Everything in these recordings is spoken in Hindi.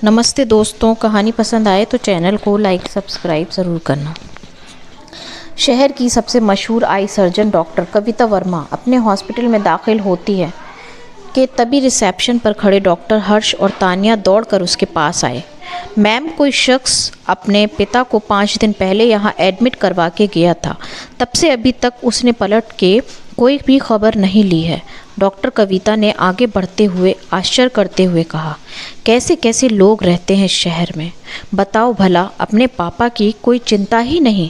नमस्ते दोस्तों, कहानी पसंद आए तो चैनल को लाइक सब्सक्राइब ज़रूर करना। शहर की सबसे मशहूर आई सर्जन डॉक्टर कविता वर्मा अपने हॉस्पिटल में दाखिल होती है कि तभी रिसेप्शन पर खड़े डॉक्टर हर्ष और तानिया दौड़कर उसके पास आए। मैम, कोई शख्स अपने पिता को 5 दिन पहले यहाँ एडमिट करवा के गया था। तब से अभी तक उसने पलट के कोई भी खबर नहीं ली है। डॉक्टर कविता ने आगे बढ़ते हुए आश्चर्य करते हुए कहा, कैसे कैसे लोग रहते हैं इस शहर में। बताओ भला, अपने पापा की कोई चिंता ही नहीं।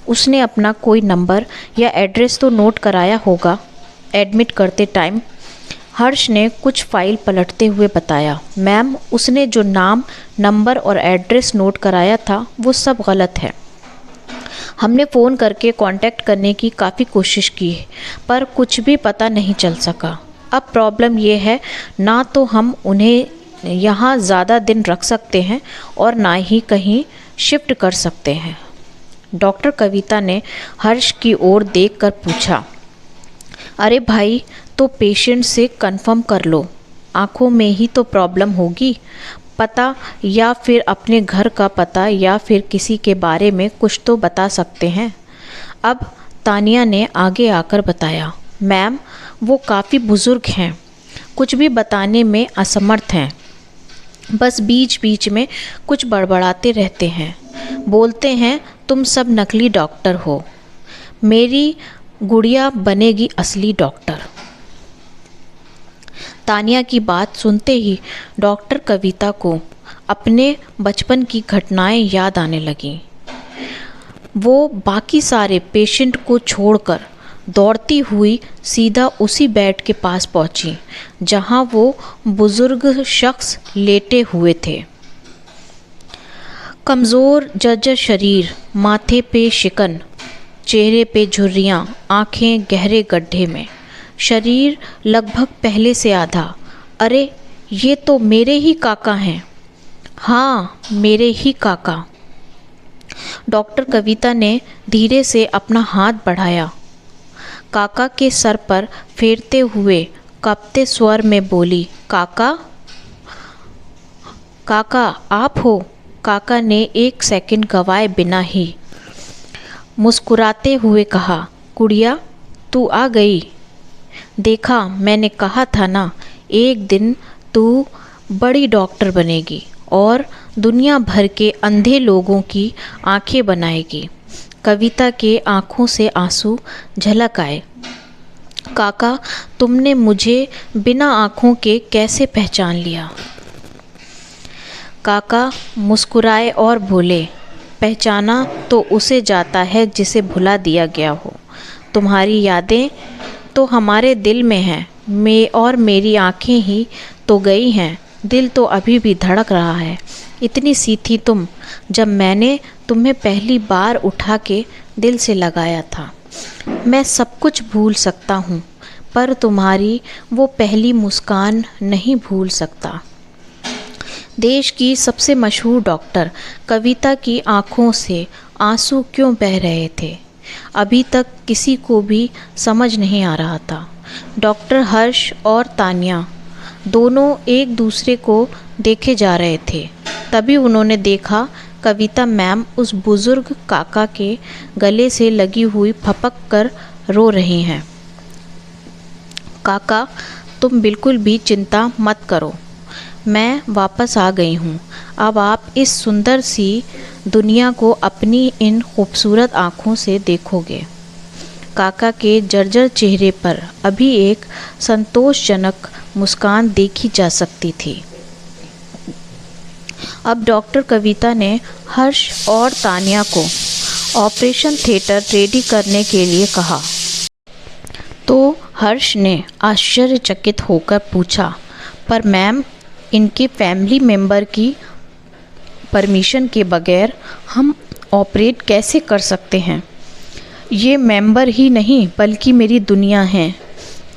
उसने अपना कोई नंबर या एड्रेस तो नोट कराया होगा एडमिट करते टाइम। हर्ष ने कुछ फाइल पलटते हुए बताया, मैम, उसने जो नाम, नंबर और एड्रेस नोट कराया था वो सब गलत है। हमने फ़ोन करके कांटेक्ट करने की काफ़ी कोशिश की पर कुछ भी पता नहीं चल सका। अब प्रॉब्लम ये है, ना तो हम उन्हें यहाँ ज़्यादा दिन रख सकते हैं और ना ही कहीं शिफ्ट कर सकते हैं। डॉक्टर कविता ने हर्ष की ओर देखकर पूछा, अरे भाई, तो पेशेंट से कंफर्म कर लो, आँखों में ही तो प्रॉब्लम होगी। पता या फिर अपने घर का पता या फिर किसी के बारे में कुछ तो बता सकते हैं। अब तानिया ने आगे आकर बताया, मैम, वो काफ़ी बुज़ुर्ग हैं, कुछ भी बताने में असमर्थ हैं। बस बीच बीच में कुछ बड़बड़ाते रहते हैं, बोलते हैं तुम सब नकली डॉक्टर हो, मेरी गुड़िया बनेगी असली डॉक्टर। तानिया की बात सुनते ही डॉक्टर कविता को अपने बचपन की घटनाएं याद आने लगीं। वो बाकी सारे पेशेंट को छोड़कर दौड़ती हुई सीधा उसी बेड के पास पहुंची जहां वो बुजुर्ग शख्स लेटे हुए थे। कमज़ोर जर्जर शरीर, माथे पे शिकन, चेहरे पे झुर्रियाँ, आँखें गहरे गड्ढे में, शरीर लगभग पहले से आधा। अरे, ये तो मेरे ही काका हैं। हाँ, मेरे ही काका। डॉक्टर कविता ने धीरे से अपना हाथ बढ़ाया, काका के सर पर फेरते हुए कांपते स्वर में बोली, काका, काका आप हो। काका ने 1 सेकंड गवाए बिना ही मुस्कुराते हुए कहा, गुड़िया, तू आ गई। देखा, मैंने कहा था ना, एक दिन तू बड़ी डॉक्टर बनेगी और दुनिया भर के अंधे लोगों की आंखें बनाएगी। कविता के आंखों से आंसू झलक आए। काका, तुमने मुझे बिना आंखों के कैसे पहचान लिया? काका मुस्कुराए और बोले, पहचाना तो उसे जाता है जिसे भुला दिया गया हो। तुम्हारी यादें तो हमारे दिल में हैं, और मेरी आंखें ही तो गई हैं, दिल तो अभी भी धड़क रहा है। इतनी सी थी तुम जब मैंने तुम्हें पहली बार उठा के दिल से लगाया था। मैं सब कुछ भूल सकता हूँ पर तुम्हारी वो पहली मुस्कान नहीं भूल सकता। देश की सबसे मशहूर डॉक्टर कविता की आंखों से आंसू क्यों बह रहे थे, अभी तक किसी को भी समझ नहीं आ रहा था। डॉक्टर हर्ष और तानिया दोनों एक दूसरे को देखे जा रहे थे। तभी उन्होंने देखा कविता मैम उस बुज़ुर्ग काका के गले से लगी हुई फपक कर रो रही हैं। काका, तुम बिल्कुल भी चिंता मत करो, मैं वापस आ गई हूँ। अब आप इस सुंदर सी दुनिया को अपनी इन खूबसूरत आँखों से देखोगे। काका के जर्जर चेहरे पर अभी एक संतोषजनक मुस्कान देखी जा सकती थी। अब डॉक्टर कविता ने हर्ष और तानिया को ऑपरेशन थिएटर रेडी करने के लिए कहा तो हर्ष ने आश्चर्यचकित होकर पूछा, पर मैम, इनके फैमिली मेंबर की परमिशन के बगैर हम ऑपरेट कैसे कर सकते हैं? ये मेंबर ही नहीं बल्कि मेरी दुनिया है,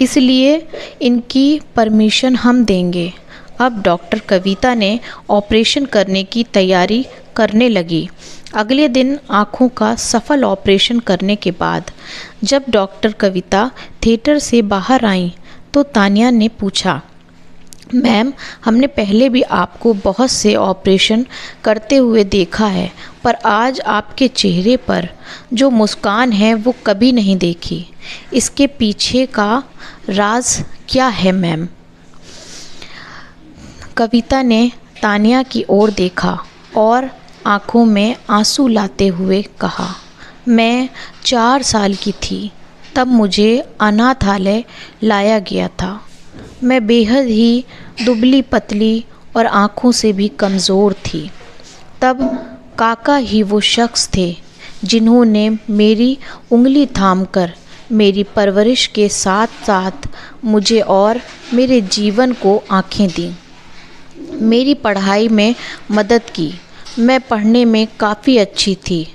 इसलिए इनकी परमिशन हम देंगे। अब डॉक्टर कविता ने ऑपरेशन करने की तैयारी करने लगी। अगले दिन आँखों का सफल ऑपरेशन करने के बाद जब डॉक्टर कविता थिएटर से बाहर आईं तो तानिया ने पूछा, मैम, हमने पहले भी आपको बहुत से ऑपरेशन करते हुए देखा है, पर आज आपके चेहरे पर जो मुस्कान है वो कभी नहीं देखी। इसके पीछे का राज क्या है मैम? कविता ने तानिया की ओर देखा और आंखों में आंसू लाते हुए कहा, मैं 4 साल की थी तब मुझे अनाथालय लाया गया था। मैं बेहद ही दुबली पतली और आँखों से भी कमज़ोर थी। तब काका ही वो शख्स थे जिन्होंने मेरी उंगली थामकर मेरी परवरिश के साथ साथ मुझे और मेरे जीवन को आँखें दीं। मेरी पढ़ाई में मदद की। मैं पढ़ने में काफ़ी अच्छी थी।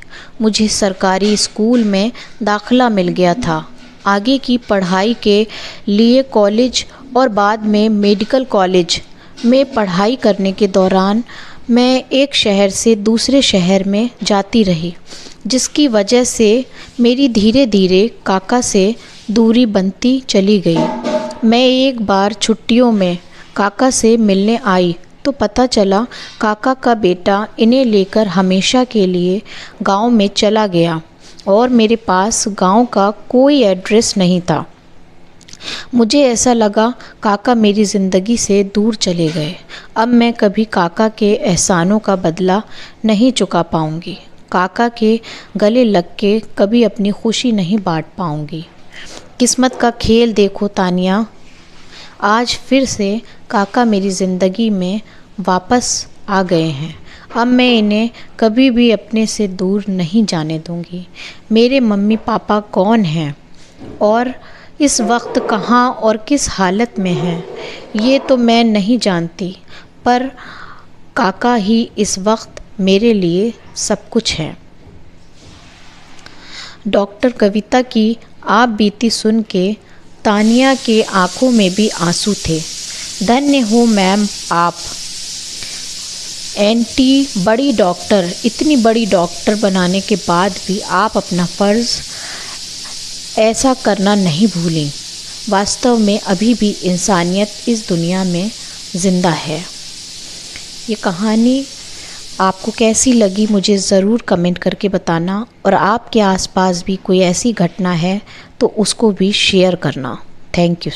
मुझे सरकारी स्कूल में दाखिला मिल गया था। आगे की पढ़ाई के लिए कॉलेज और बाद में मेडिकल कॉलेज में पढ़ाई करने के दौरान मैं एक शहर से दूसरे शहर में जाती रही, जिसकी वजह से मेरी धीरे धीरे काका से दूरी बनती चली गई। मैं एक बार छुट्टियों में काका से मिलने आई तो पता चला काका का बेटा इन्हें लेकर हमेशा के लिए गांव में चला गया और मेरे पास गांव का कोई एड्रेस नहीं था। मुझे ऐसा लगा काका मेरी ज़िंदगी से दूर चले गए। अब मैं कभी काका के एहसानों का बदला नहीं चुका पाऊंगी। काका के गले लग के कभी अपनी खुशी नहीं बांट पाऊंगी। किस्मत का खेल देखो तानिया, आज फिर से काका मेरी ज़िंदगी में वापस आ गए हैं। अब मैं इन्हें कभी भी अपने से दूर नहीं जाने दूंगी। मेरे मम्मी पापा कौन हैं और इस वक्त कहाँ और किस हालत में हैं ये तो मैं नहीं जानती, पर काका ही इस वक्त मेरे लिए सब कुछ है। डॉक्टर कविता की आप बीती सुन के तानिया के आंखों में भी आंसू थे। धन्य हो मैम आप, बड़ी डॉक्टर, इतनी बड़ी डॉक्टर बनाने के बाद भी आप अपना फ़र्ज़ ऐसा करना नहीं भूलें। वास्तव में अभी भी इंसानियत इस दुनिया में ज़िंदा है। ये कहानी आपको कैसी लगी मुझे ज़रूर कमेंट करके बताना, और आपके आसपास भी कोई ऐसी घटना है तो उसको भी शेयर करना। Thank you.